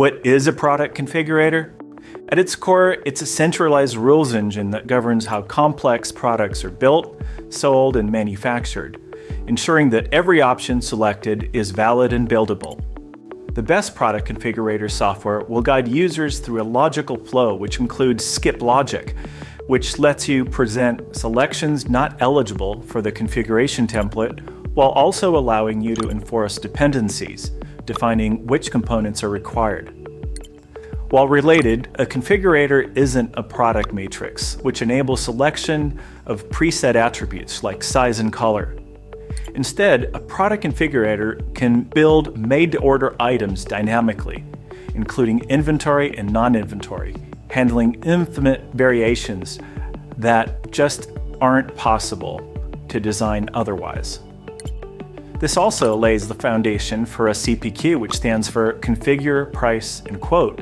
What is a product configurator? At its core, it's a centralized rules engine that governs how complex products are built, sold, and manufactured, ensuring that every option selected is valid and buildable. The best product configurator software will guide users through a logical flow, which includes skip logic, which lets you present selections not eligible for the configuration template, while also allowing you to enforce dependencies, defining which components are required. While related, a configurator isn't a product matrix, which enables selection of preset attributes like size and color. Instead, a product configurator can build made-to-order items dynamically, including inventory and non-inventory, handling infinite variations that just aren't possible to design otherwise. This also lays the foundation for a CPQ, which stands for Configure, Price, and Quote,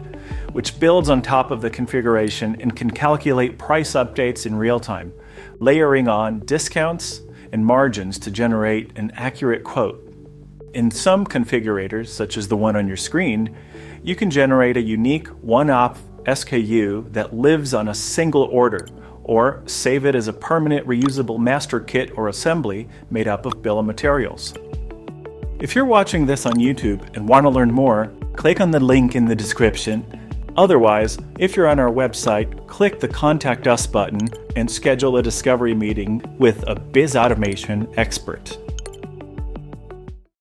which builds on top of the configuration and can calculate price updates in real time, layering on discounts and margins to generate an accurate quote. In some configurators, such as the one on your screen, you can generate a unique one-off SKU that lives on a single order, or save it as a permanent reusable master kit or assembly made up of bill of materials. If you're watching this on YouTube and want to learn more, click on the link in the description. Otherwise, if you're on our website, click the Contact Us button and schedule a discovery meeting with a Biz Automation expert.